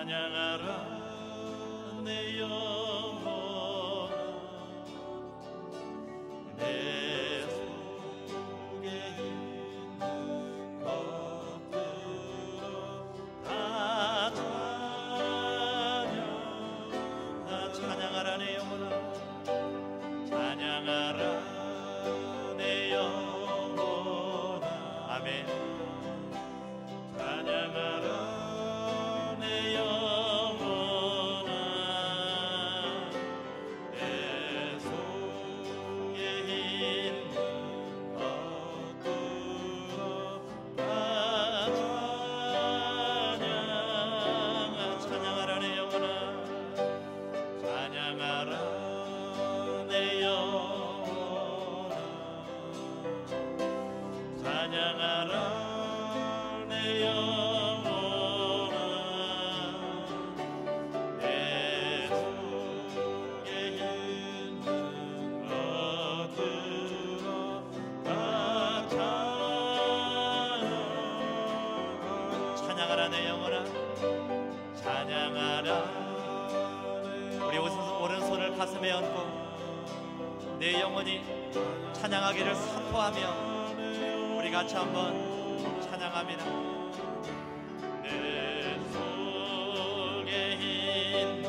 찬양하라 내 영혼아 내 속에 있는 것들아 다 찬양하라 내 영혼아 찬양하라 내 영혼아 아멘 찬양하라 내 영혼아 내 속에 있는 것들아 다 찬양하라 내 영혼아 찬양하라 내 영혼아 찬양하라 내 영혼아 내 속에 있는 것들아 다 찬양하라 내 영혼아 찬양하라 우리 오른손을 가슴에 얹고 내 영혼이 찬양하기를 선포하며 우리 같이 한번 찬양합니다. 내 속에 있는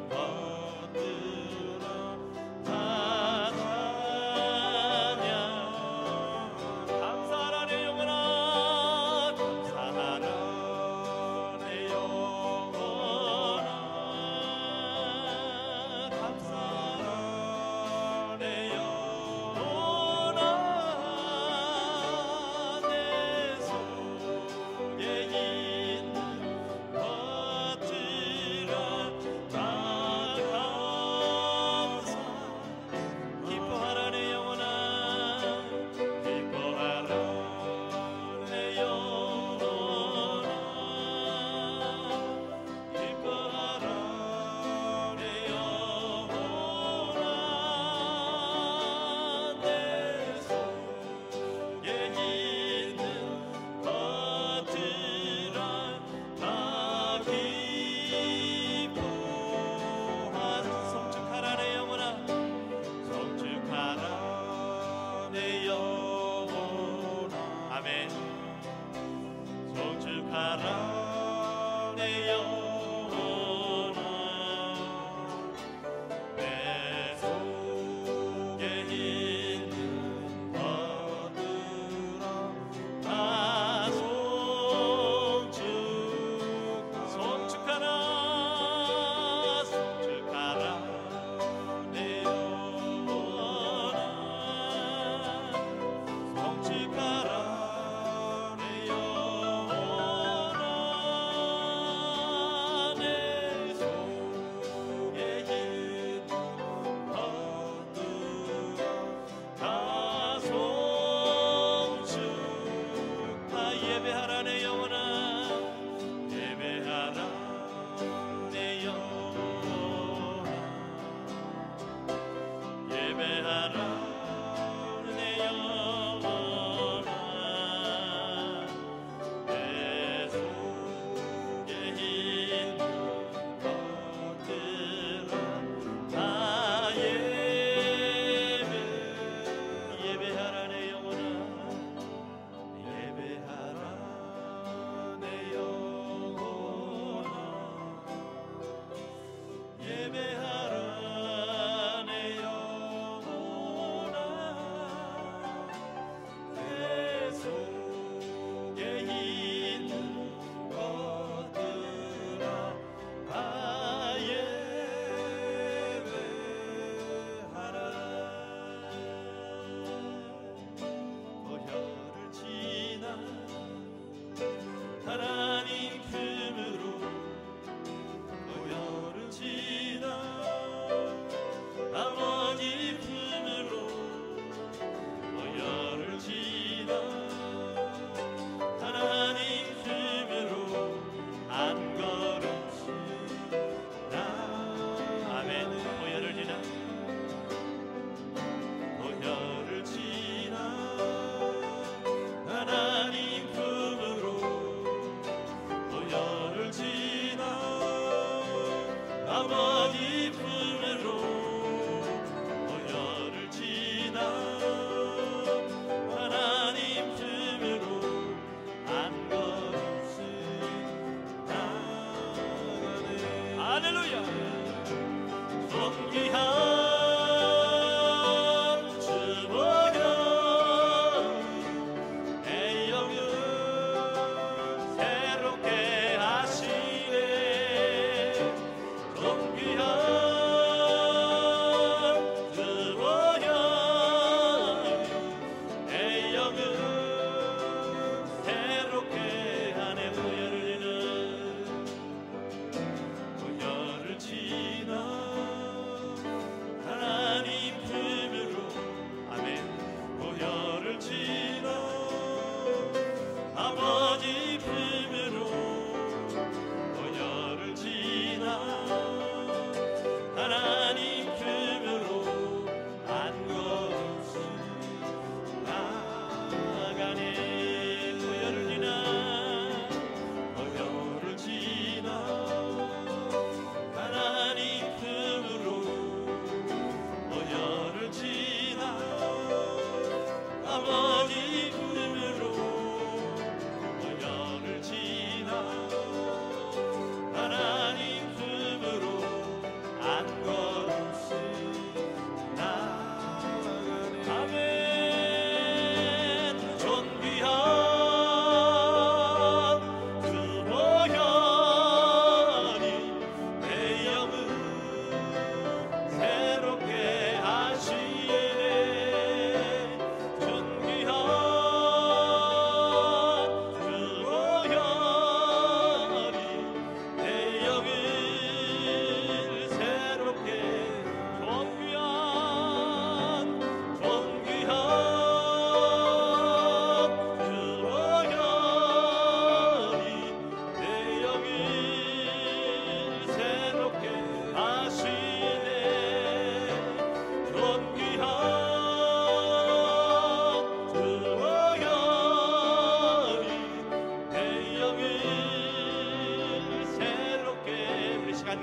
것들아 다 찬양 감사하라 내 영혼아 감사하라 내 영혼아 감사하라 내 영혼아 내 속에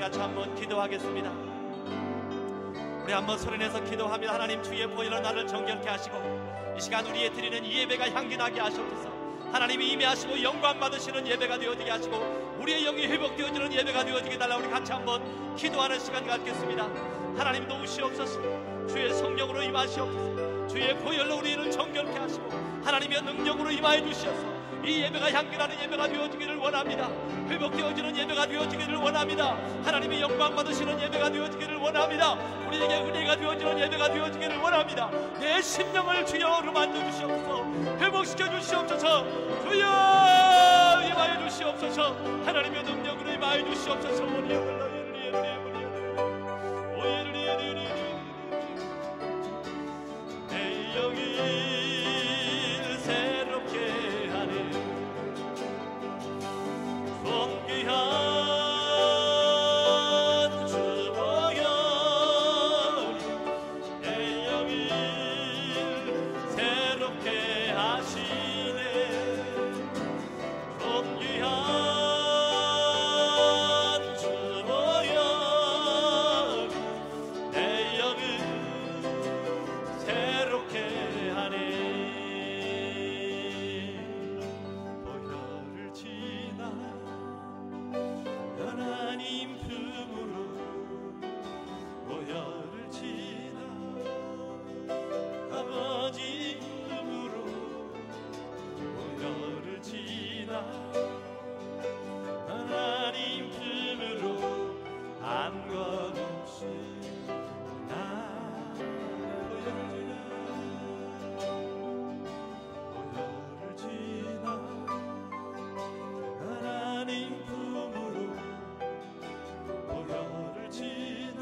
같이 한번 기도하겠습니다. 우리 한번 소리내서 기도하며 하나님 주의 보혈로 나를 정결케 하시고 이 시간 우리의 드리는 이 예배가 향기나게 하시옵소서. 하나님이 임해하시고 영광 받으시는 예배가 되어지게 하시고 우리의 영이 회복되어지는 예배가 되어지게 달라. 우리 같이 한번 기도하는 시간 갖겠습니다. 하나님 도우시옵소서. 주의 성령으로 임하시옵소서. 주의 보혈로 우리를 정결케 하시고 하나님의 능력으로 임하여 주시옵소서. 이 예배가 향기나는 예배가 되어지기를 원합니다. 회복되어지는 예배가 되어지기를 원합니다. 하나님의 영광 받으시는 예배가 되어지기를 원합니다. 우리에게 은혜가 되어지는 예배가 되어지기를 원합니다. 내 심령을 주여 만져 주시옵소서. 회복시켜 주시옵소서. 주여 임하여 주시옵소서. 하나님의 능력으로 임하여 주시옵소서. 내 영을 새롭게 하네. 존귀한 주 보혈 내 영을 새롭게 하시네. 존귀한 주 보혈 내 영을 새롭게 하네. 보혈을 지나 하나님 품으로 보혈을 지나 아버지 품으로 보혈을 지나 하나님 품으로 한 걸음씩 나 보혈을 지나 하나님 품으로 보혈을 지나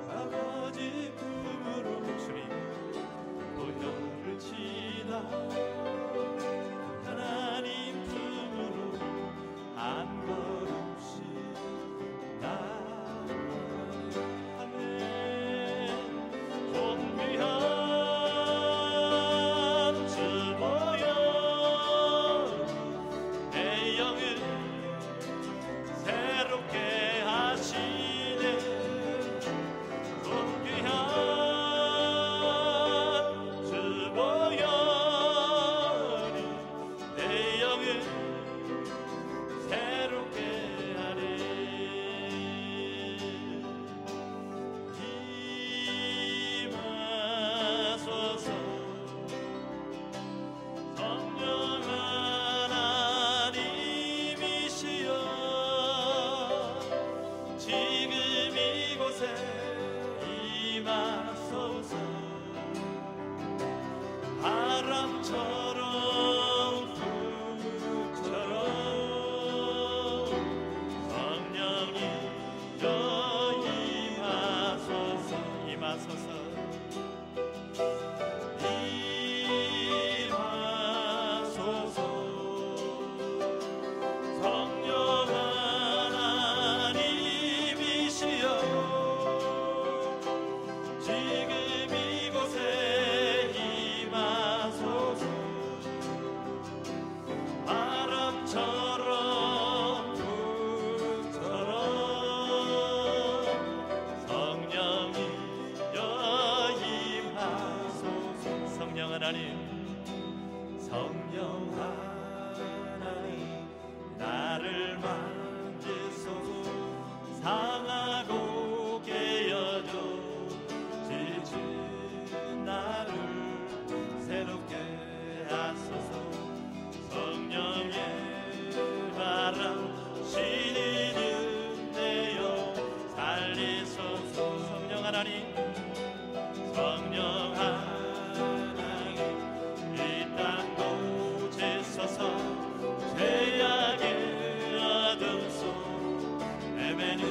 아버지 품으로 주님 보혈을 지나 하나님 품으로 한 걸음씩 나아가네. 존귀한 주 보혈 내 영을 새롭게 하시네. 존귀한 주 보혈이 내 영을 새롭게 하네. 임하소서. 성령 하나님이시여 지금 이곳에 임하소서. 바람처럼 불처럼 성령이여 임하소서. 임하소서. 임하소서. 성령 하나님이시여 지금 이곳에 임하소서. 바람처럼 불처럼 성령이여 임하소서. 성령 하나님, 성령 하나님 나를 만지소서. 상하고 깨어져 지친 나를 새롭게 하소서. 성령의 바람 신이는 내 영 살리소서. 성령 하나님, 성령 하나님 이 땅 곳에서서 죄악의 어둠 속 헤매는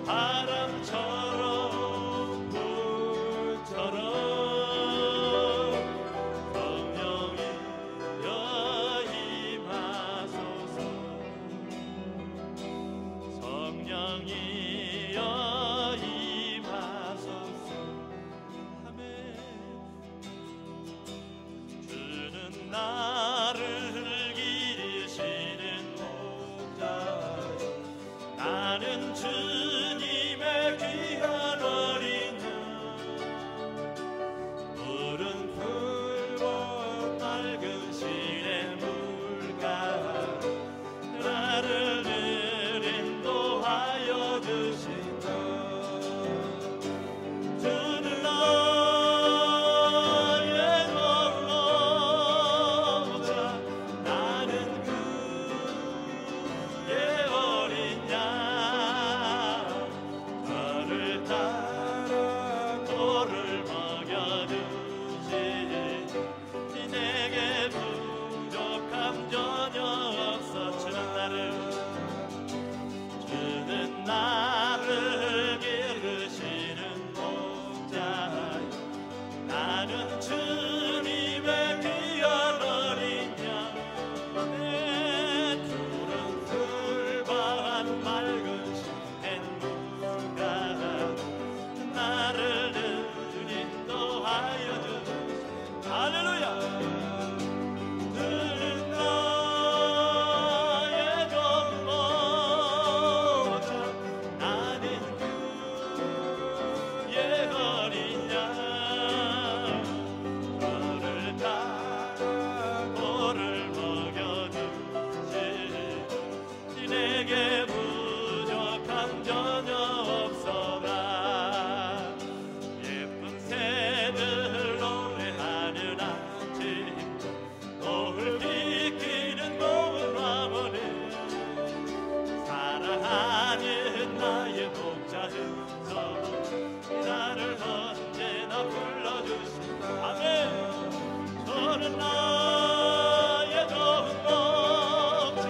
바람처럼 불처럼 성령이여 임하소서 성령이여 임하소서 아멘 주는 나를 기르시는 목자여 나는 주님의 귀한 어린 양 푸른 풀과 맑은 시냇 물가 나를 늘 인도하여 주신다 주는 나의 목자 나는 그의 어린 양 저를 따라 돌을 먹여주시 내게 부족함 전혀 없어 주는 나를 기르시는 목자여 나는 주님의 귀한 어린 양 내 푸른 풀과 맑은 시냇물가 나를 늘 인도하여 주소서 할렐루야 들은 나의 종목자 나는 그의 어린 양 저를 따라 돌을 먹여주시 내게 부족함 전혀 없어라 예쁜 새들 노래하는 아침 노을 비키는 고운 화원에 사랑하는 나의 목자여서 나를 언제나 불러주신다 아멘 저는 나의 좋은 목자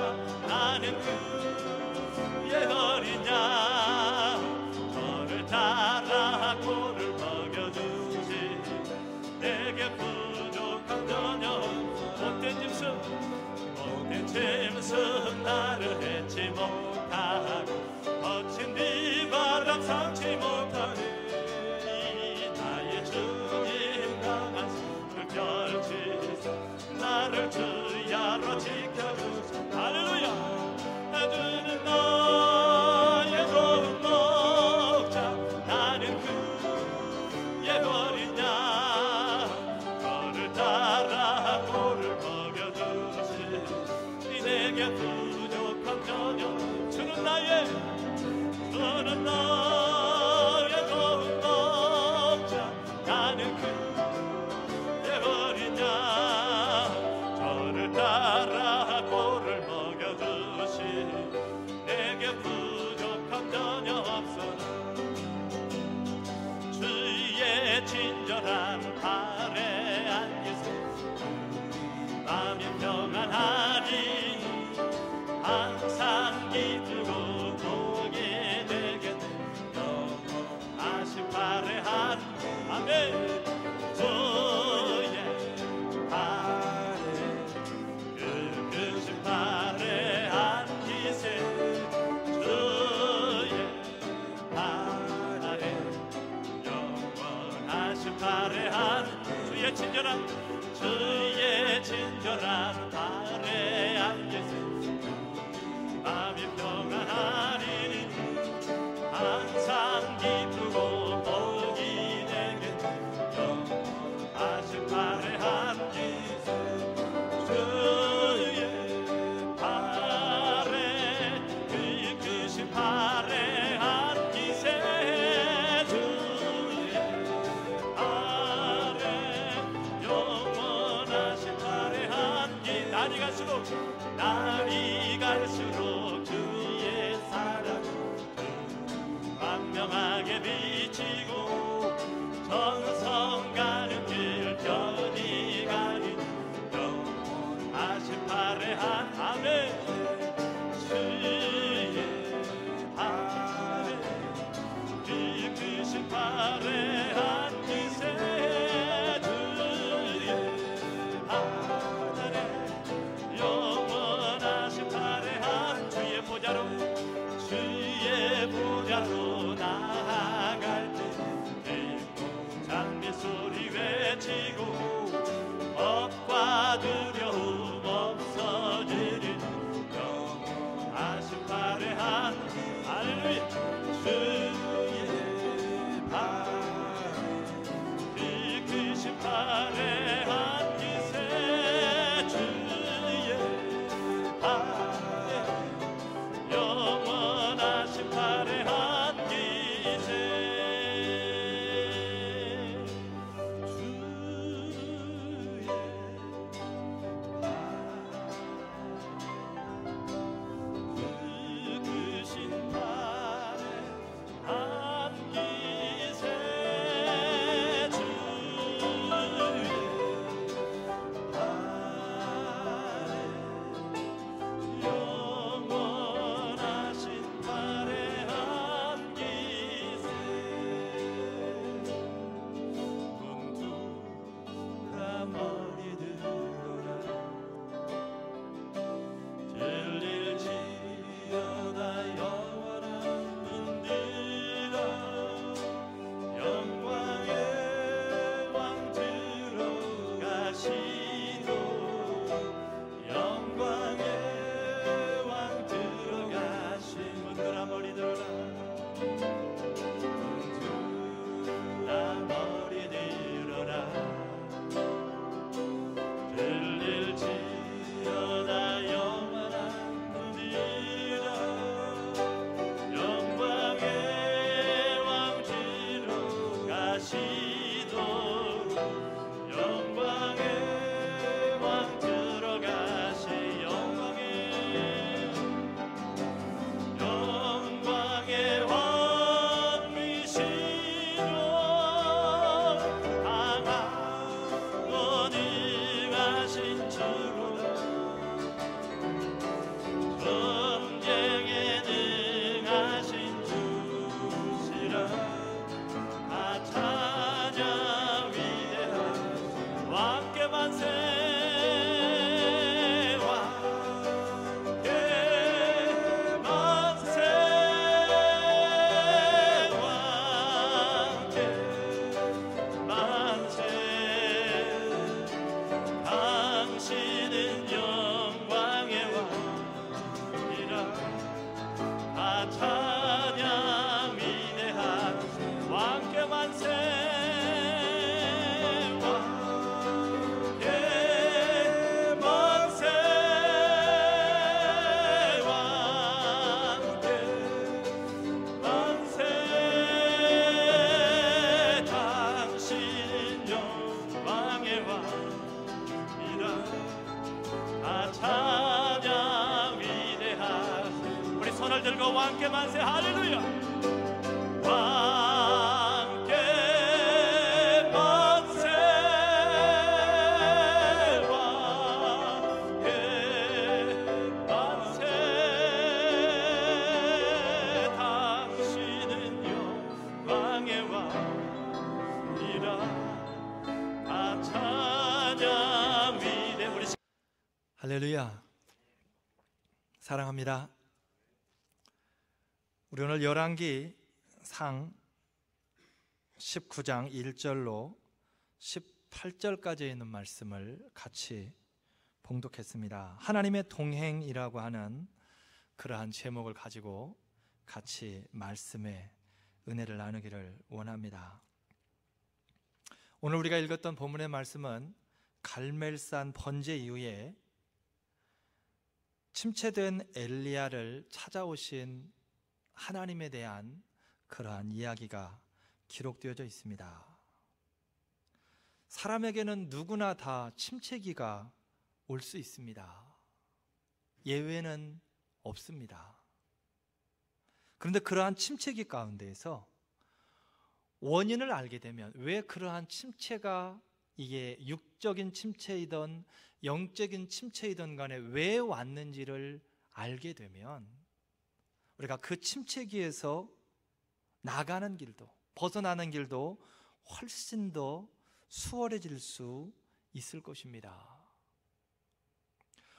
나는 그의 어린 양 저를 따라 꼴을 먹여주시 내게 부족함 전혀 못된 짐승 나를 해치 못하고 거친 비바람 상치 못하네 나의 주님 강한 손을 펼치사 나를 주야로 지켜주소 할렐루야 주는 나의 좋은 목자 나는 그의 어린 양 저를 따라 꼴을 먹여주시 내게 부족함 전혀 주는 나의 좋은 목자 나는 그의 어린 양 저를 따라 꼴을 먹여주시 내게 부족함 전혀 없어라 주의 친절한 발에 안기세 마음이 평안하니 항상 기쁘고 복이 되겠네 영원하신 발에 한 아멘 주의 발에 그신 발에 안기세 주의 발에 영원하신 발에 한 주의 친절한 발에 안기세 마음이 평안하리니 항상 기쁘고 복이 되겠네 영원하신 발에 안기세 주의 발에 크신 발에 안기세 주의 발에 영원하신 발에 안기 날이 갈수록 주의 보좌로 나아갈 때 장미 소리 외치고 겁과 두려움 없어지리 영원하신 발해한 할렐루야 주의 발 이끄신 발해한 기세 주의 발 영원하신 발해한 기세 왕께 만세 할렐루야 왕께 만세 왕께 만세 당신은 영광의 왕이라 다 찬양 위대 우리 할렐루야 사랑합니다. 우리 오늘 열왕기 상 19장 1절로 18절까지 있는 말씀을 같이 봉독했습니다. 하나님의 동행이라고 하는 그러한 제목을 가지고 같이 말씀의 은혜를 나누기를 원합니다. 오늘 우리가 읽었던 본문의 말씀은 갈멜산 번제 이후에 침체된 엘리야를 찾아오신 하나님에 대한 그러한 이야기가 기록되어져 있습니다. 사람에게는 누구나 다 침체기가 올 수 있습니다. 예외는 없습니다. 그런데 그러한 침체기 가운데에서 원인을 알게 되면 왜 그러한 침체가 이게 육적인 침체이든 영적인 침체이든 간에 왜 왔는지를 알게 되면 우리가 그 침체기에서 나가는 길도 벗어나는 길도 훨씬 더 수월해질 수 있을 것입니다.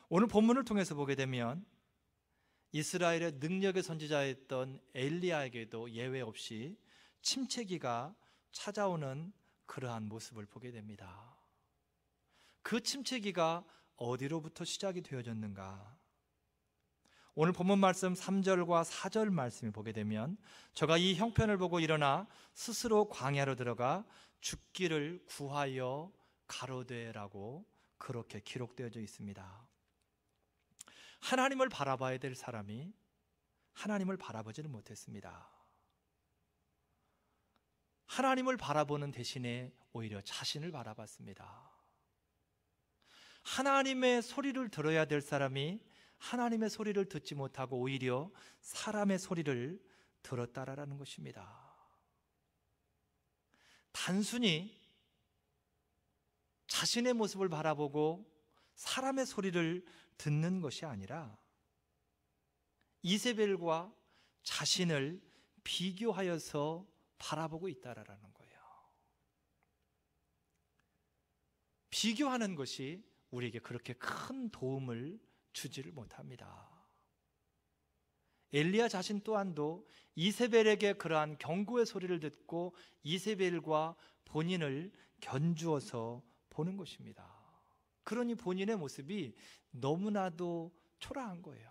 오늘 본문을 통해서 보게 되면 이스라엘의 능력의 선지자였던 엘리야에게도 예외 없이 침체기가 찾아오는 그러한 모습을 보게 됩니다. 그 침체기가 어디로부터 시작이 되어졌는가? 오늘 본문 말씀 3절과 4절 말씀을 보게 되면 저가 이 형편을 보고 일어나 스스로 광야로 들어가 죽기를 구하여 가로되라고 그렇게 기록되어져 있습니다. 하나님을 바라봐야 될 사람이 하나님을 바라보지는 못했습니다. 하나님을 바라보는 대신에 오히려 자신을 바라봤습니다. 하나님의 소리를 들어야 될 사람이 하나님의 소리를 듣지 못하고 오히려 사람의 소리를 들었다라는 것입니다. 단순히 자신의 모습을 바라보고 사람의 소리를 듣는 것이 아니라 이세벨과 자신을 비교하여서 바라보고 있다라는 거예요. 비교하는 것이 우리에게 그렇게 큰 도움을 주지를 못합니다. 엘리야 자신 또한도 이세벨에게 그러한 경고의 소리를 듣고 이세벨과 본인을 견주어서 보는 것입니다. 그러니 본인의 모습이 너무나도 초라한 거예요.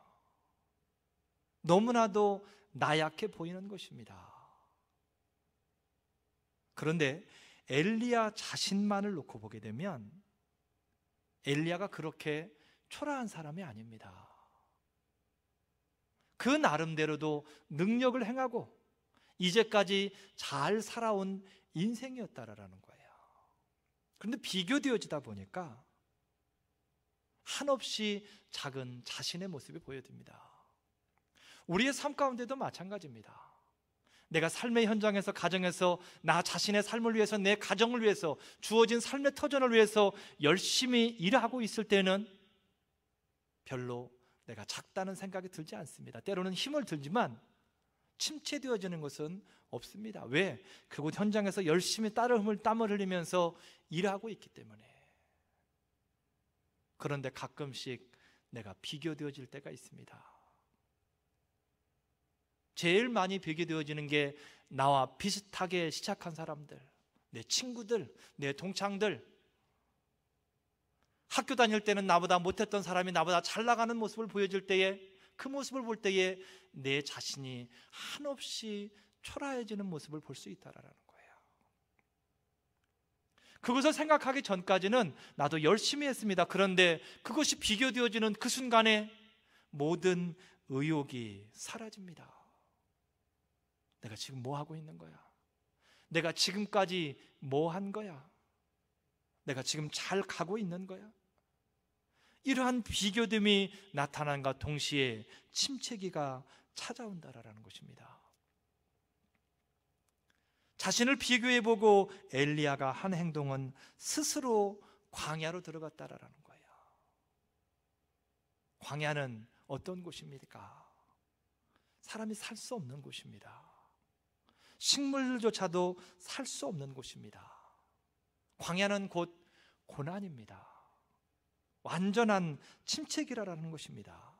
너무나도 나약해 보이는 것입니다. 그런데 엘리야 자신만을 놓고 보게 되면 엘리야가 그렇게 초라한 사람이 아닙니다. 그 나름대로도 능력을 행하고 이제까지 잘 살아온 인생이었다라는 거예요. 그런데 비교되어지다 보니까 한없이 작은 자신의 모습이 보여집니다. 우리의 삶 가운데도 마찬가지입니다. 내가 삶의 현장에서, 가정에서 나 자신의 삶을 위해서, 내 가정을 위해서, 주어진 삶의 터전을 위해서 열심히 일하고 있을 때는 별로 내가 작다는 생각이 들지 않습니다. 때로는 힘을 들지만 침체되어지는 것은 없습니다. 왜? 그곳 현장에서 열심히 땀을 흘리면서 일하고 있기 때문에. 그런데 가끔씩 내가 비교되어질 때가 있습니다. 제일 많이 비교되어지는 게 나와 비슷하게 시작한 사람들, 내 친구들, 내 동창들. 학교 다닐 때는 나보다 못했던 사람이 나보다 잘 나가는 모습을 보여줄 때에, 그 모습을 볼 때에 내 자신이 한없이 초라해지는 모습을 볼 수 있다라는 거예요. 그것을 생각하기 전까지는 나도 열심히 했습니다. 그런데 그것이 비교되어지는 그 순간에 모든 의욕이 사라집니다. 내가 지금 뭐 하고 있는 거야? 내가 지금까지 뭐 한 거야? 내가 지금 잘 가고 있는 거야? 이러한 비교됨이 나타난과 동시에 침체기가 찾아온다라는 것입니다. 자신을 비교해보고 엘리야가 한 행동은 스스로 광야로 들어갔다라는 거예요. 광야는 어떤 곳입니까? 사람이 살 수 없는 곳입니다. 식물조차도 살 수 없는 곳입니다. 광야는 곧 고난입니다. 완전한 침체기라는 것입니다.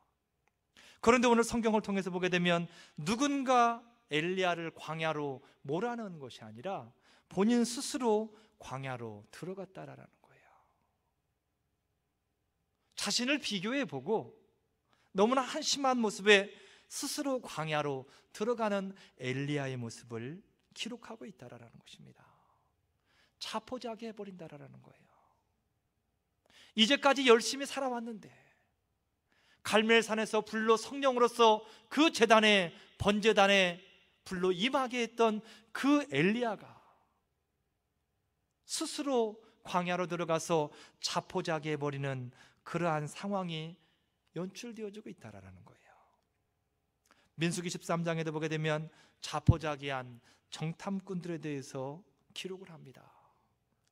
그런데 오늘 성경을 통해서 보게 되면 누군가 엘리야를 광야로 몰아넣은 것이 아니라 본인 스스로 광야로 들어갔다라는 거예요. 자신을 비교해보고 너무나 한심한 모습에 스스로 광야로 들어가는 엘리야의 모습을 기록하고 있다라는 것입니다. 자포자기 해버린다라는 거예요. 이제까지 열심히 살아왔는데 갈멜산에서 불로 성령으로서 그 제단에, 번제단에 불로 임하게 했던 그 엘리야가 스스로 광야로 들어가서 자포자기 해버리는 그러한 상황이 연출되어지고 있다라는 거예요. 민수기 13장에도 보게 되면 자포자기한 정탐꾼들에 대해서 기록을 합니다.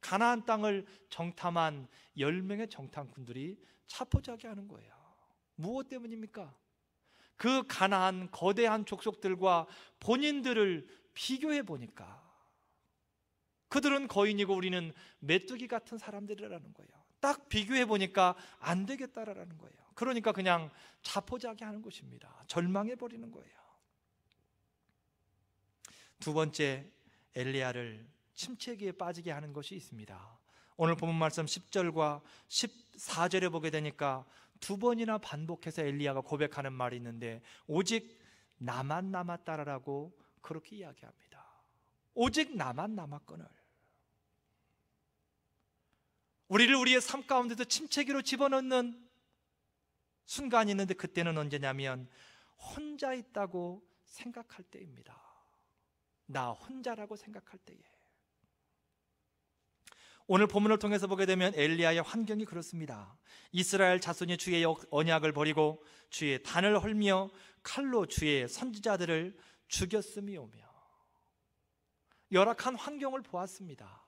가나안 땅을 정탐한 10명의 정탐꾼들이 자포자기하는 거예요. 무엇 때문입니까? 그 가나안 거대한 족속들과 본인들을 비교해 보니까 그들은 거인이고 우리는 메뚜기 같은 사람들이라는 거예요. 딱 비교해 보니까 안 되겠다라는 거예요. 그러니까 그냥 자포자기 하는 것입니다. 절망해 버리는 거예요. 두 번째, 엘리야를 침체기에 빠지게 하는 것이 있습니다. 오늘 본문 말씀 10절과 14절에 보게 되니까 두 번이나 반복해서 엘리야가 고백하는 말이 있는데, 오직 나만 남았다라고 그렇게 이야기합니다. 오직 나만 남았거늘. 우리를 우리의 삶 가운데서 침체기로 집어넣는 순간이 있는데, 그때는 언제냐면 혼자 있다고 생각할 때입니다. 나 혼자라고 생각할 때에. 오늘 본문을 통해서 보게 되면 엘리야의 환경이 그렇습니다. 이스라엘 자손이 주의 언약을 버리고 주의 단을 헐며 칼로 주의 선지자들을 죽였음이오며, 열악한 환경을 보았습니다.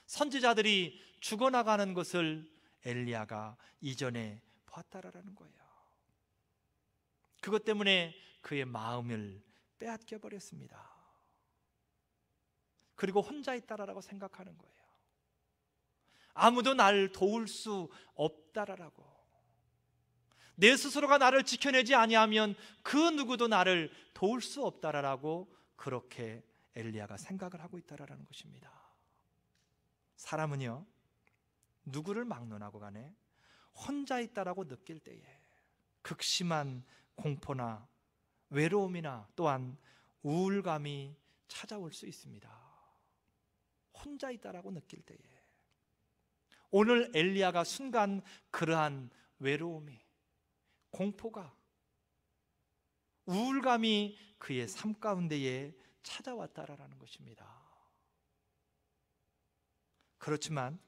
선지자들이 죽어나가는 것을 엘리야가 이전에 보았다라는 거예요. 그것 때문에 그의 마음을 빼앗겨 버렸습니다. 그리고 혼자 있다라고 생각하는 거예요. 아무도 나를 도울 수 없다라고, 내 스스로가 나를 지켜내지 아니하면 그 누구도 나를 도울 수 없다라고 그렇게 엘리야가 생각을 하고 있다라는 것입니다. 사람은요, 누구를 막론하고 간에 혼자 있다라고 느낄 때에 극심한 공포나 외로움이나 또한 우울감이 찾아올 수 있습니다. 혼자 있다라고 느낄 때에. 오늘 엘리야가 순간 그러한 외로움이, 공포가, 우울감이 그의 삶 가운데에 찾아왔다라는 것입니다. 그렇지만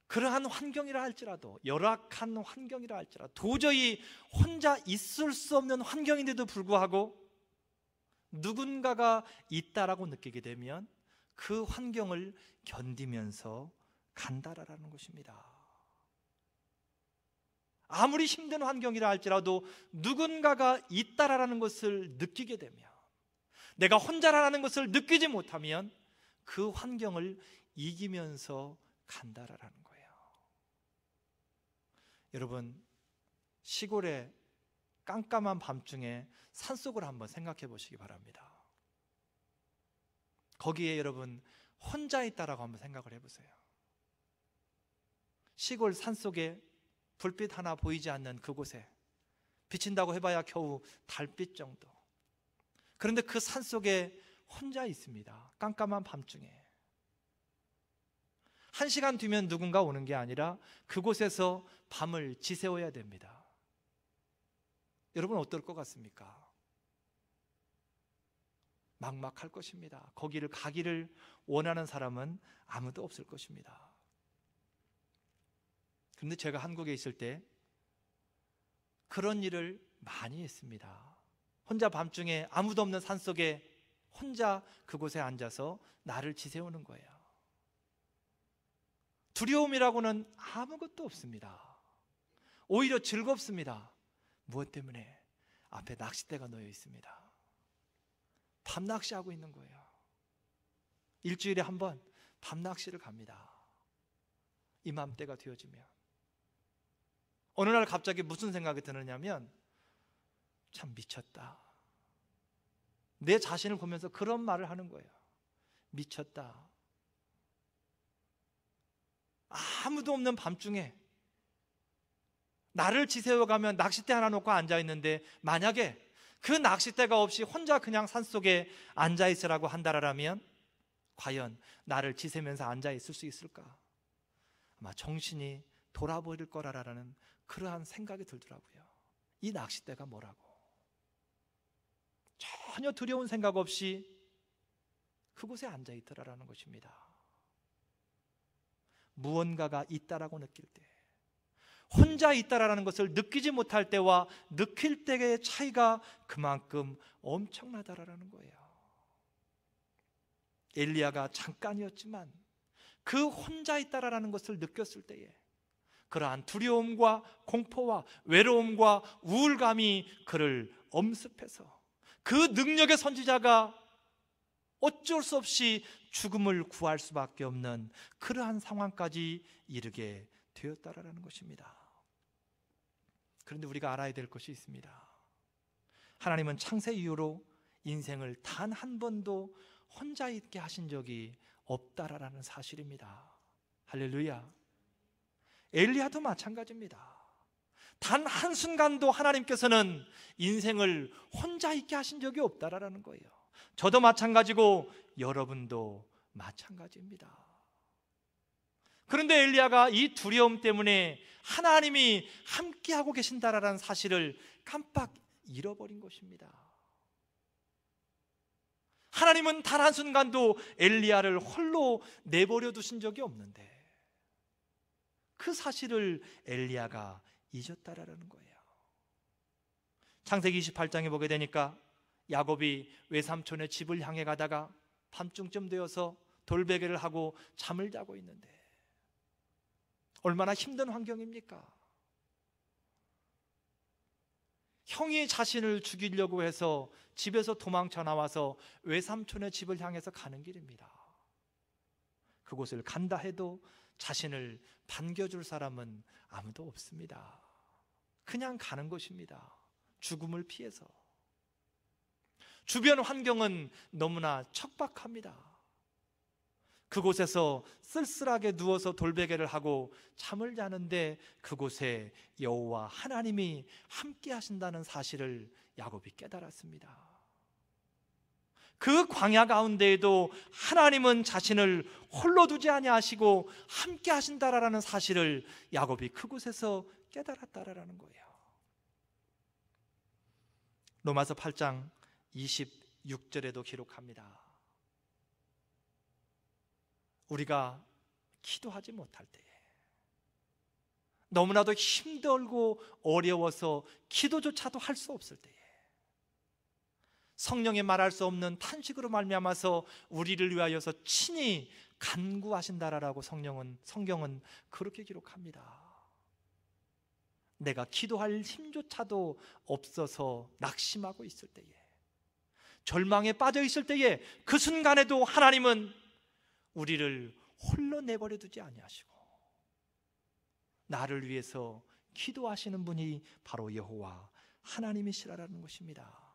그러한 환경이라 할지라도, 열악한 환경이라 할지라도, 도저히 혼자 있을 수 없는 환경인데도 불구하고 누군가가 있다라고 느끼게 되면 그 환경을 견디면서 간다라는 것입니다. 아무리 힘든 환경이라 할지라도 누군가가 있다라는 것을 느끼게 되면, 내가 혼자라는 것을 느끼지 못하면 그 환경을 이기면서 간다라는 거예요. 여러분, 시골의 깜깜한 밤중에 산속을 한번 생각해 보시기 바랍니다. 거기에 여러분 혼자 있다라고 한번 생각을 해보세요. 시골 산속에 불빛 하나 보이지 않는 그곳에, 비친다고 해봐야 겨우 달빛 정도. 그런데 그 산속에 혼자 있습니다. 깜깜한 밤중에. 1시간 뒤면 누군가 오는 게 아니라 그곳에서 밤을 지새워야 됩니다. 여러분 어떨 것 같습니까? 막막할 것입니다. 거기를 가기를 원하는 사람은 아무도 없을 것입니다. 그런데 제가 한국에 있을 때 그런 일을 많이 했습니다. 혼자 밤중에 아무도 없는 산속에 혼자 그곳에 앉아서 나를 지새우는 거예요. 두려움이라고는 아무것도 없습니다. 오히려 즐겁습니다. 무엇 때문에? 앞에 낚싯대가 놓여 있습니다. 밤낚시하고 있는 거예요. 일주일에 한 번 밤낚시를 갑니다. 이맘때가 되어지면. 어느 날 갑자기 무슨 생각이 드느냐면, 참 미쳤다. 내 자신을 보면서 그런 말을 하는 거예요. 미쳤다. 아무도 없는 밤중에 나를 지새워가면 낚싯대 하나 놓고 앉아있는데, 만약에 그 낚싯대가 없이 혼자 그냥 산속에 앉아있으라고 한다라면 과연 나를 지새면서 앉아있을 수 있을까? 아마 정신이 돌아버릴 거라라는 그러한 생각이 들더라고요. 이 낚싯대가 뭐라고? 전혀 두려운 생각 없이 그곳에 앉아있더라라는 것입니다. 무언가가 있다라고 느낄 때, 혼자 있다라는 것을 느끼지 못할 때와 느낄 때의 차이가 그만큼 엄청나다라는 거예요. 엘리야가 잠깐이었지만 그 혼자 있다라는 것을 느꼈을 때에 그러한 두려움과 공포와 외로움과 우울감이 그를 엄습해서 그 능력의 선지자가 어쩔 수 없이 죽음을 구할 수밖에 없는 그러한 상황까지 이르게 되었다라는 것입니다. 그런데 우리가 알아야 될 것이 있습니다. 하나님은 창세 이후로 인생을 단 한 번도 혼자 있게 하신 적이 없다라는 사실입니다. 할렐루야. 엘리야도 마찬가지입니다. 단 한순간도 하나님께서는 인생을 혼자 있게 하신 적이 없다라는 거예요. 저도 마찬가지고 여러분도 마찬가지입니다. 그런데 엘리야가 이 두려움 때문에 하나님이 함께하고 계신다라는 사실을 깜빡 잃어버린 것입니다. 하나님은 단 한순간도 엘리야를 홀로 내버려 두신 적이 없는데 그 사실을 엘리야가 잊었다라는 거예요. 창세기 28장에 보게 되니까 야곱이 외삼촌의 집을 향해 가다가 밤중쯤 되어서 돌베개를 하고 잠을 자고 있는데 얼마나 힘든 환경입니까? 형이 자신을 죽이려고 해서 집에서 도망쳐 나와서 외삼촌의 집을 향해서 가는 길입니다. 그곳을 간다 해도 자신을 반겨줄 사람은 아무도 없습니다. 그냥 가는 것입니다. 죽음을 피해서. 주변 환경은 너무나 척박합니다. 그곳에서 쓸쓸하게 누워서 돌베개를 하고 잠을 자는데 그곳에 여호와 하나님이 함께 하신다는 사실을 야곱이 깨달았습니다. 그 광야 가운데에도 하나님은 자신을 홀로 두지 아니하시고 함께 하신다라는 사실을 야곱이 그곳에서 깨달았다라는 거예요. 로마서 8장 26절에도 기록합니다. 우리가 기도하지 못할 때에, 너무나도 힘들고 어려워서 기도조차도 할 수 없을 때에 성령의 말할 수 없는 탄식으로 말미암아서 우리를 위하여서 친히 간구하신다라고 성경은 그렇게 기록합니다. 내가 기도할 힘조차도 없어서 낙심하고 있을 때에, 절망에 빠져 있을 때에 그 순간에도 하나님은 우리를 홀로 내버려 두지 아니하시고 나를 위해서 기도하시는 분이 바로 여호와 하나님이시라는 것입니다.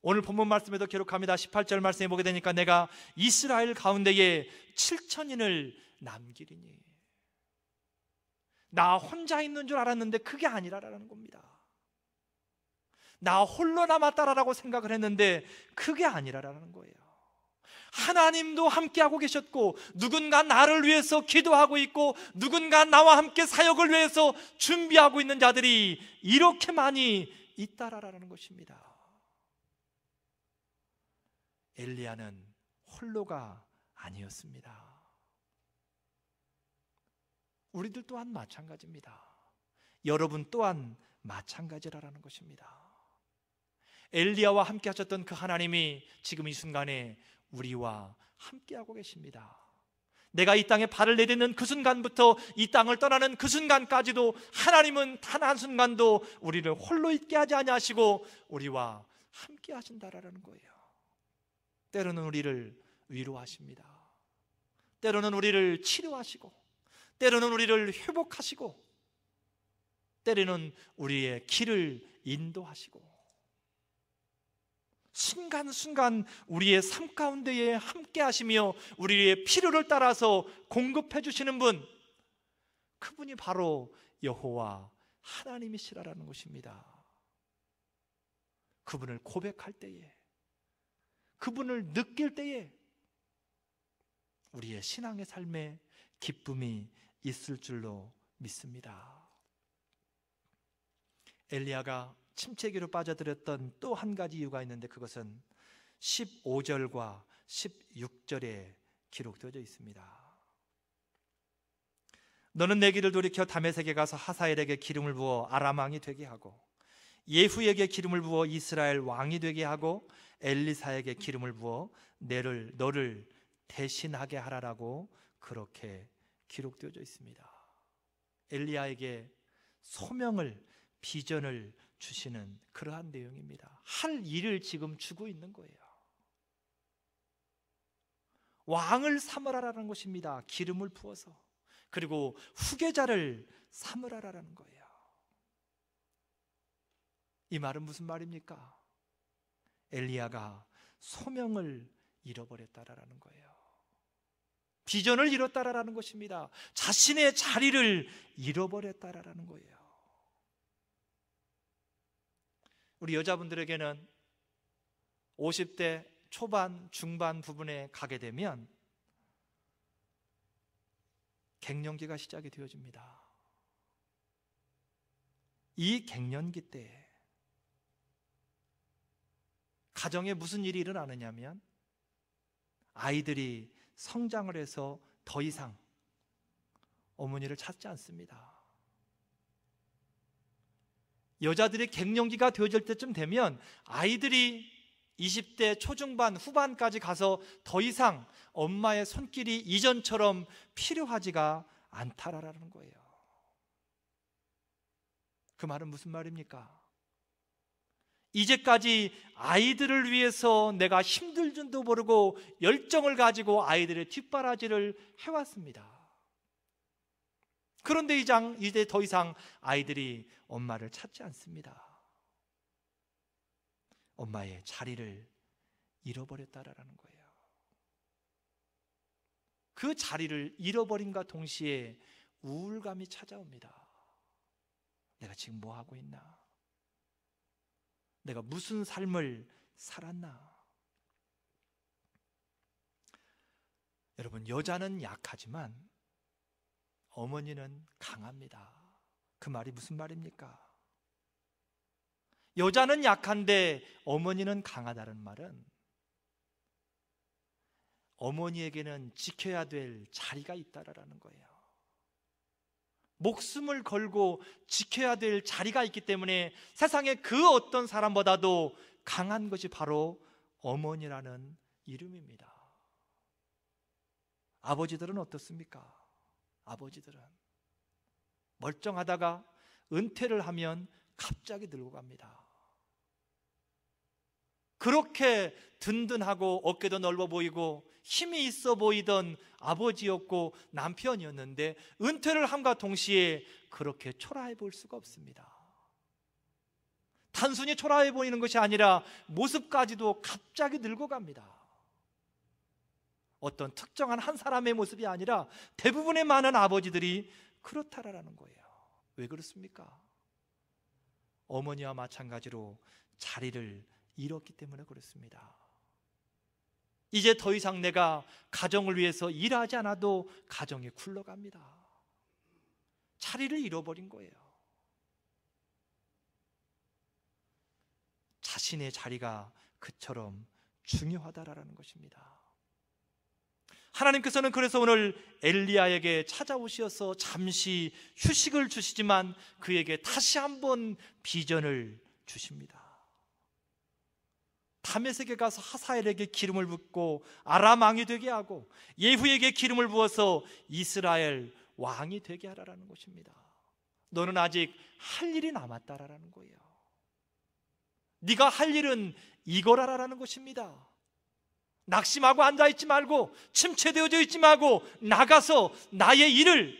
오늘 본문 말씀에도 기록합니다. 18절 말씀에 보게 되니까 내가 이스라엘 가운데에 7천인을 남기리니, 나 혼자 있는 줄 알았는데 그게 아니라라는 겁니다. 나 홀로 남았다라고 생각을 했는데 그게 아니라라는 거예요. 하나님도 함께하고 계셨고 누군가 나를 위해서 기도하고 있고 누군가 나와 함께 사역을 위해서 준비하고 있는 자들이 이렇게 많이 있다라는 것입니다. 엘리야는 홀로가 아니었습니다. 우리들 또한 마찬가지입니다. 여러분 또한 마찬가지라는 것입니다. 엘리야와 함께 하셨던 그 하나님이 지금 이 순간에 우리와 함께하고 계십니다. 내가 이 땅에 발을 내딛는 그 순간부터 이 땅을 떠나는 그 순간까지도 하나님은 단 한순간도 우리를 홀로 있게 하지 아니하시고 우리와 함께 하신다라는 거예요. 때로는 우리를 위로하십니다. 때로는 우리를 치료하시고 때로는 우리를 회복하시고 때로는 우리의 길을 인도하시고 순간순간 우리의 삶 가운데에 함께 하시며 우리의 필요를 따라서 공급해 주시는 분, 그분이 바로 여호와 하나님이시라는 것입니다. 그분을 고백할 때에, 그분을 느낄 때에 우리의 신앙의 삶에 기쁨이 있을 줄로 믿습니다. 엘리야가 침체기로 빠져들었던 또 한 가지 이유가 있는데 그것은 15절과 16절에 기록되어져 있습니다. 너는 내 길을 돌이켜 다메섹에 가서 하사엘에게 기름을 부어 아람 왕이 되게 하고 예후에게 기름을 부어 이스라엘 왕이 되게 하고 엘리사에게 기름을 부어 너를 대신하게 하라라고 그렇게 기록되어져 있습니다. 엘리야에게 소명을, 비전을 주시는 그러한 내용입니다. 할 일을 지금 주고 있는 거예요. 왕을 삼으라라는 것입니다. 기름을 부어서. 그리고 후계자를 삼으라라는 거예요. 이 말은 무슨 말입니까? 엘리야가 소명을 잃어버렸다라는 거예요. 비전을 잃었다라는 것입니다. 자신의 자리를 잃어버렸다라는 거예요. 우리 여자분들에게는 50대 초반, 중반 부분에 가게 되면 갱년기가 시작이 되어집니다. 이 갱년기 때 가정에 무슨 일이 일어나느냐면 아이들이 성장을 해서 더 이상 어머니를 찾지 않습니다. 여자들이 갱년기가 되어질 때쯤 되면 아이들이 20대 초중반, 후반까지 가서 더 이상 엄마의 손길이 이전처럼 필요하지가 않다라는 거예요. 그 말은 무슨 말입니까? 이제까지 아이들을 위해서 내가 힘들 줄도 모르고 열정을 가지고 아이들의 뒷바라지를 해왔습니다. 그런데 이제 더 이상 아이들이 엄마를 찾지 않습니다. 엄마의 자리를 잃어버렸다라는 거예요. 그 자리를 잃어버림과 동시에 우울감이 찾아옵니다. 내가 지금 뭐 하고 있나? 내가 무슨 삶을 살았나? 여러분, 여자는 약하지만 어머니는 강합니다. 그 말이 무슨 말입니까? 여자는 약한데 어머니는 강하다는 말은 어머니에게는 지켜야 될 자리가 있다라는 거예요. 목숨을 걸고 지켜야 될 자리가 있기 때문에 세상에 그 어떤 사람보다도 강한 것이 바로 어머니라는 이름입니다. 아버지들은 어떻습니까? 아버지들은 멀쩡하다가 은퇴를 하면 갑자기 늙어 갑니다. 그렇게 든든하고 어깨도 넓어 보이고 힘이 있어 보이던 아버지였고 남편이었는데 은퇴를 함과 동시에 그렇게 초라해 보일 수가 없습니다. 단순히 초라해 보이는 것이 아니라 모습까지도 갑자기 늙어갑니다. 어떤 특정한 한 사람의 모습이 아니라 대부분의 많은 아버지들이 그렇다라는 거예요. 왜 그렇습니까? 어머니와 마찬가지로 자리를 잃었기 때문에 그렇습니다. 이제 더 이상 내가 가정을 위해서 일하지 않아도 가정이 굴러갑니다. 자리를 잃어버린 거예요. 자신의 자리가 그처럼 중요하다라는 것입니다. 하나님께서는 그래서 오늘 엘리야에게 찾아오셔서 잠시 휴식을 주시지만 그에게 다시 한번 비전을 주십니다. 다메섹에 가서 하사엘에게 기름을 붓고 아람 왕이 되게 하고 예후에게 기름을 부어서 이스라엘 왕이 되게 하라는 것입니다. 너는 아직 할 일이 남았다라는 거예요. 네가 할 일은 이거라라는 것입니다. 낙심하고 앉아있지 말고 침체되어져 있지 말고 나가서 나의 일을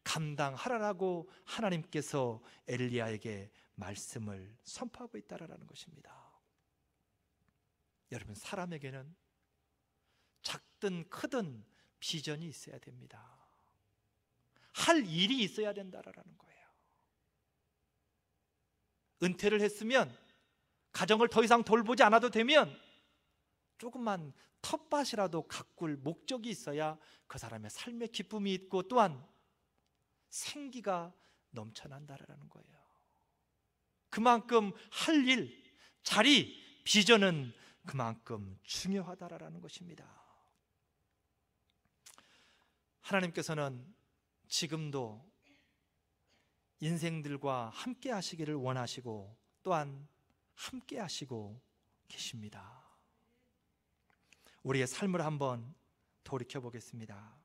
감당하라라고 하나님께서 엘리야에게 말씀을 선포하고 있다라는 것입니다. 여러분, 사람에게는 작든 크든 비전이 있어야 됩니다. 할 일이 있어야 된다라는 거예요. 은퇴를 했으면 가정을 더 이상 돌보지 않아도 되면 조금만 텃밭이라도 가꿀 목적이 있어야 그 사람의 삶의 기쁨이 있고 또한 생기가 넘쳐난다라는 거예요. 그만큼 할 일, 자리, 비전은 그만큼 중요하다라는 것입니다. 하나님께서는 지금도 인생들과 함께 하시기를 원하시고 또한 함께 하시고 계십니다. 우리의 삶을 한번 돌이켜 보겠습니다.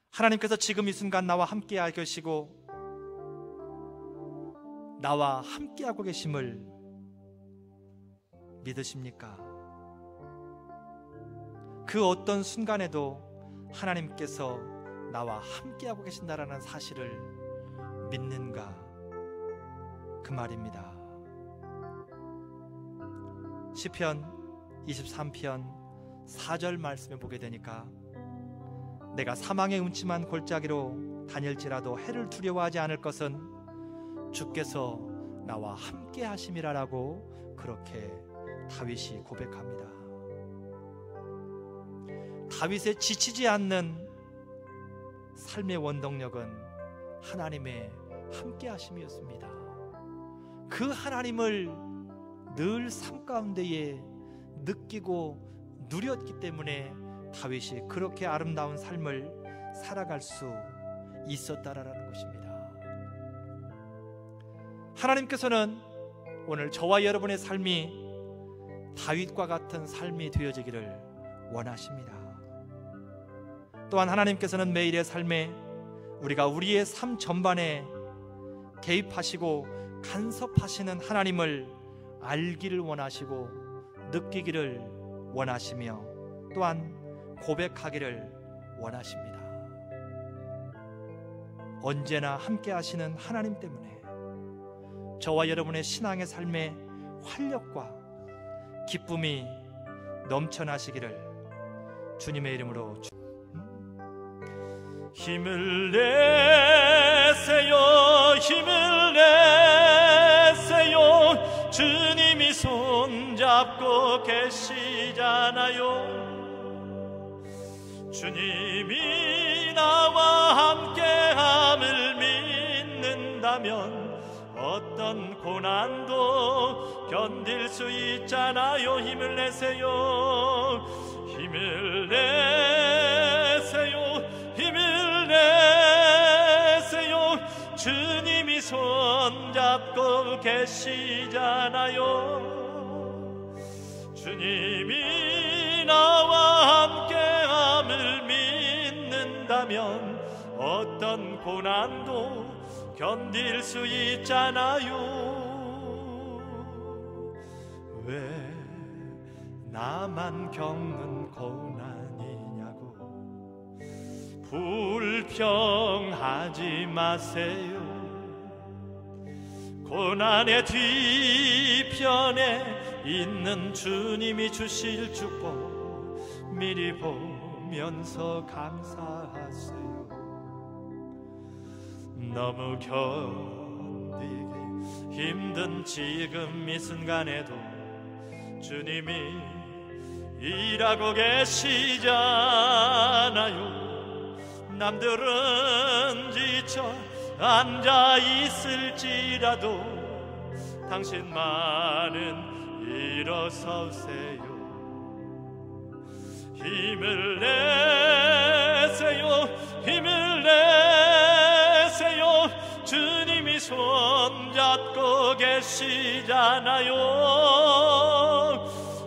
하나님께서 지금 이 순간 나와 함께 하고 계시고 나와 함께 하고 계심을 믿으십니까? 그 어떤 순간에도 하나님께서 나와 함께하고 계신다라는 사실을 믿는가, 그 말입니다. 시편 23편 4절 말씀에 보게 되니까 내가 사망의 음침한 골짜기로 다닐지라도 해를 두려워하지 않을 것은 주께서 나와 함께 하심이라라고 그렇게 다윗이 고백합니다. 다윗의 지치지 않는 삶의 원동력은 하나님의 함께 하심이었습니다. 그 하나님을 늘 삶 가운데에 느끼고 누렸기 때문에 다윗이 그렇게 아름다운 삶을 살아갈 수 있었다라는 것입니다. 하나님께서는 오늘 저와 여러분의 삶이 다윗과 같은 삶이 되어지기를 원하십니다. 또한 하나님께서는 매일의 삶에 우리가 우리의 삶 전반에 개입하시고 간섭하시는 하나님을 알기를 원하시고 느끼기를 원하시며 또한 고백하기를 원하십니다. 언제나 함께 하시는 하나님 때문에 저와 여러분의 신앙의 삶에 활력과 기쁨이 넘쳐나시기를 주님의 이름으로 힘을 내세요, 힘을 내세요. 주님이 손잡고 계시잖아요. 주님이 나와 함께함을 믿는다면 어떤 고난도 견딜 수 있잖아요. 힘을 내세요, 힘을 내세요, 힘을 내세요. 주님이 손잡고 계시잖아요. 주님이 나와 함께함을 믿는다면 어떤 고난도 견딜 수 있잖아요. 왜 나만 겪는 고난이냐고 불평하지 마세요. 고난의 뒤편에 있는 주님이 주실 축복 미리 보면서 감사하세요. 너무 견디기 힘든 지금 이 순간에도 주님이 일하고 계시잖아요. 남들은 지쳐 앉아 있을지라도 당신만은 일어서세요. 힘을 내세요, 힘을 내세요. 주님이 손잡고 계시잖아요.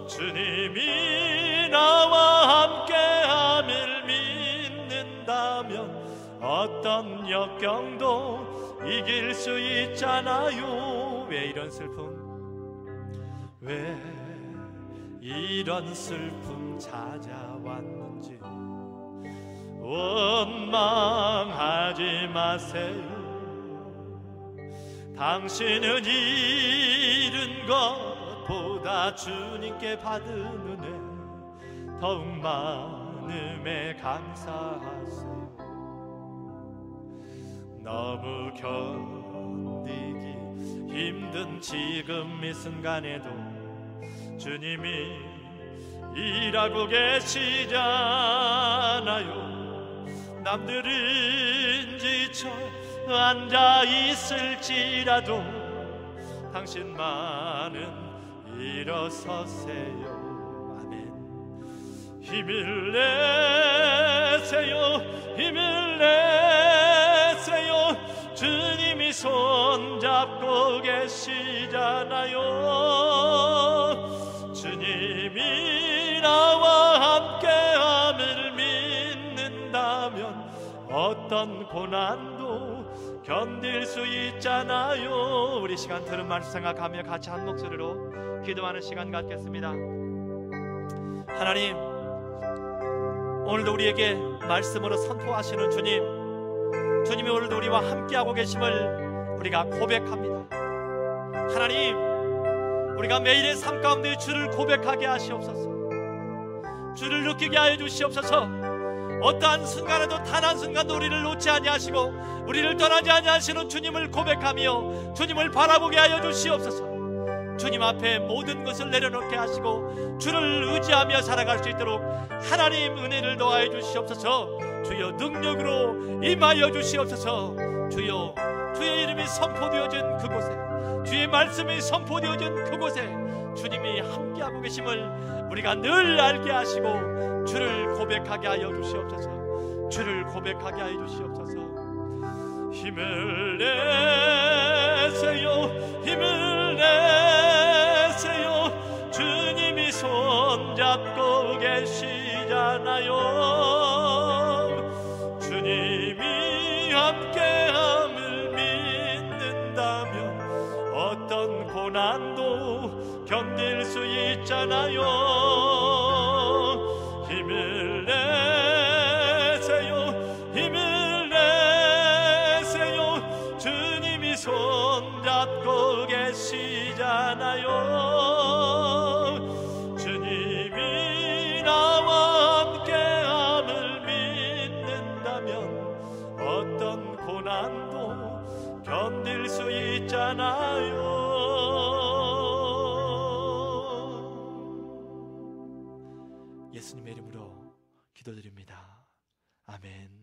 주님이 나와 함께함을 믿는다면 어떤 역경도 이길 수 있잖아요. 왜 이런 슬픔, 왜 이런 슬픔 찾아왔는지 원망하지 마세요. 당신은 잃은 것보다 주님께 받은 은혜 더욱 많음에 감사하세요. 너무 견디기 힘든 지금 이 순간에도 주님이 일하고 계시잖아요. 남들은 지쳐 앉아 있을지라도 당신만은 일어서세요. 아멘. 힘을 내세요, 힘을 내세요. 주님이 손잡고 계시잖아요. 주님이 나와 함께함을 믿는다면 어떤 고난도 견딜 수 있잖아요. 우리 시간 들은 말씀 생각하며 같이 한 목소리로 기도하는 시간 갖겠습니다. 하나님, 오늘도 우리에게 말씀으로 선포하시는 주님, 주님이 오늘도 우리와 함께하고 계심을 우리가 고백합니다. 하나님, 우리가 매일의 삶 가운데 주를 고백하게 하시옵소서. 주를 느끼게 하여 주시옵소서. 어떠한 순간에도 단 한 순간도 우리를 놓지 아니하시고 우리를 떠나지 아니하시는 주님을 고백하며 주님을 바라보게 하여 주시옵소서. 주님 앞에 모든 것을 내려놓게 하시고 주를 의지하며 살아갈 수 있도록 하나님 은혜를 더하여 주시옵소서. 주여 능력으로 임하여 주시옵소서. 주여 주의 이름이 선포되어진 그곳에, 주의 말씀이 선포되어진 그곳에 주님이 함께하고 계심을 우리가 늘 알게 하시고 주를 고백하게 하여 주시옵소서. 주를 고백하게 하여 주시옵소서. 힘을 내세요, 힘을 내세요. 주님이 손잡고 계시잖아요. 주님이 함께함을 믿는다면 어떤 고난도 견딜 수 있잖아요. 힘을 내세요, 힘을 내세요. 주님이 손잡고 계시잖아요. 주님이 나와 함께함을 믿는다면 어떤 고난도 견딜 수 있잖아요. 예수님의 이름으로 기도드립니다. 아멘.